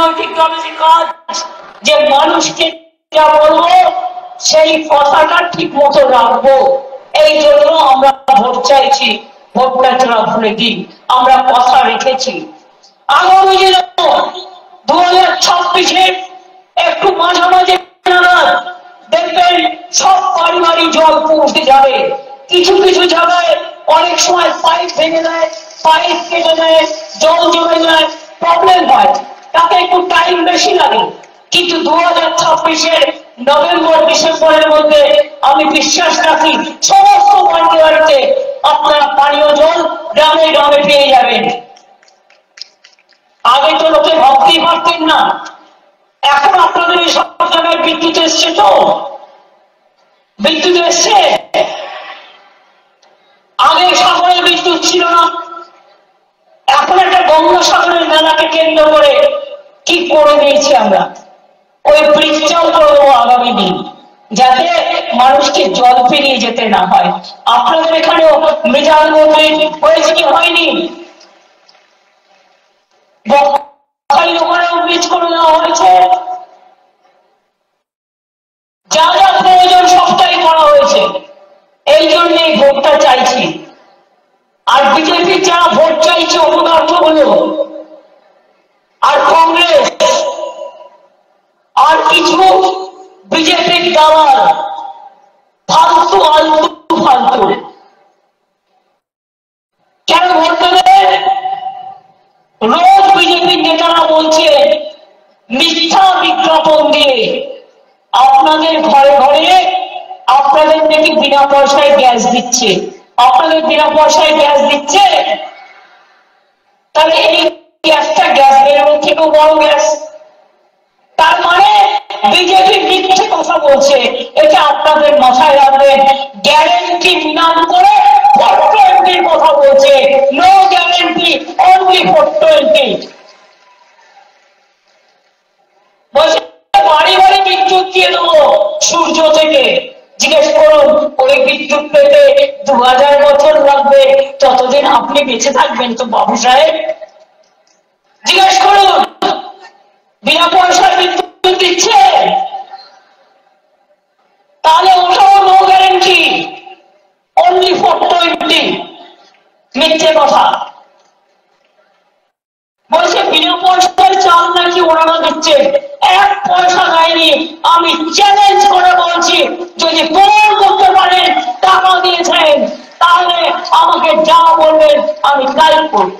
রাজনৈতিক দলের কাজ যে মানুষকে যা বলবো সেই কথাটা ঠিক মতো রাখবো। এই জন্য আমরা ভোট চাইছি, ভোটটা যারা ভুলে দিই, আমরা কথা রেখেছি। আগামী দিনে 2026-এ একটু মাঝামাঝি নাগাদ দেখবেন সব বাড়ি বাড়ি জল পৌঁছে যাবে। কিছু কিছু জায়গায় অনেক সময় পাইপ ভেঙে যায়, পাইপ কেটে যায়, জল জমে যায়, প্রবলেম হয়, তাতে একটু টাইম বেশি লাগে। কিন্তু 2026-এর নভেম্বর ডিসেম্বরের মধ্যে আমি বিশ্বাস রাখি সমস্ত বাড়িতে বাড়িতে আপনারা পানীয় জল গ্রামে গ্রামে পেয়ে যাবেন। আগে তো লোকে ভাবতেই পারতেন না, এখন আপনাদের এই সব জায়গায় বিদ্যুৎ এসছে, তো বিদ্যুৎ এসছে। আগে সাগরের বিদ্যুৎ ছিল না, এখন একটা গঙ্গাসাগরের মেলাকে কেন্দ্র করে কি করে দিয়েছি আমরা, ওই ব্রিজটাও করে দেবো আগামী দিন, যাতে মানুষকে জল পেরিয়ে যেতে না হয়। আপনাদের এখানেও মৃজাল ব্রিজ হয়েছে কি হয়নি? ওখানেও ব্রিজ করে দেওয়া হয়েছে। যা যা প্রয়োজন সবটাই করা হয়েছে। এই জন্যই ভোটটা চাইছি। আর বিজেপি যারা ভোট চাইছে অপদার্থ গুলো, আর কংগ্রেস আর কিছু বিজেপির দালাল, ফালতু আলতু ফালতু, কেন ভোট দেবে? রোজ বিজেপির নেতারা বলছে মিথ্যা বিজ্ঞাপন দিয়ে আপনাদের ঘরে ঘরে আপনাদের নাকি বিনা পয়সায় গ্যাস দিচ্ছে, আপনাদের বিনা পয়সায় গ্যাস দিচ্ছে। তাহলে এই গ্যাসটা গ্যাস বেরোনোর থেকেও বড় গ্যাস। তার মানে বিজেপি মিথ্যে কথা বলছে, এটা আপনাদের মাথায় রাখবেন। গ্যারেন্টি নাম করে 420 কথা বলছে, নো গ্যারেন্টি, অনলি 420। বলছে বাড়ি বাড়ি বিদ্যুৎ দিয়ে দেবো সূর্য থেকে। জিজ্ঞেস করুন ওই বিদ্যুৎ পেতে 2000 বছর লাগবে, ততদিন আপনি বেঁচে থাকবেন তো বাবু সাহেব? জিজ্ঞেস করুন বিনা পয়সায় বিদ্যুৎ দিচ্ছে, তাহলে ওটাও নো গ্যারেন্টি, অনলি 420। মিথ্যে কথা বলছে। বিনা পয়সার চাল নাকি ওনারা দিচ্ছে, 1 পয়সা দেয়নি। আমি চ্যালেঞ্জ করে বলছি যদি প্রমাণ করতে পারেন টাকা দিয়েছেন, তাহলে আমাকে যা বলবেন আমি তাই করব।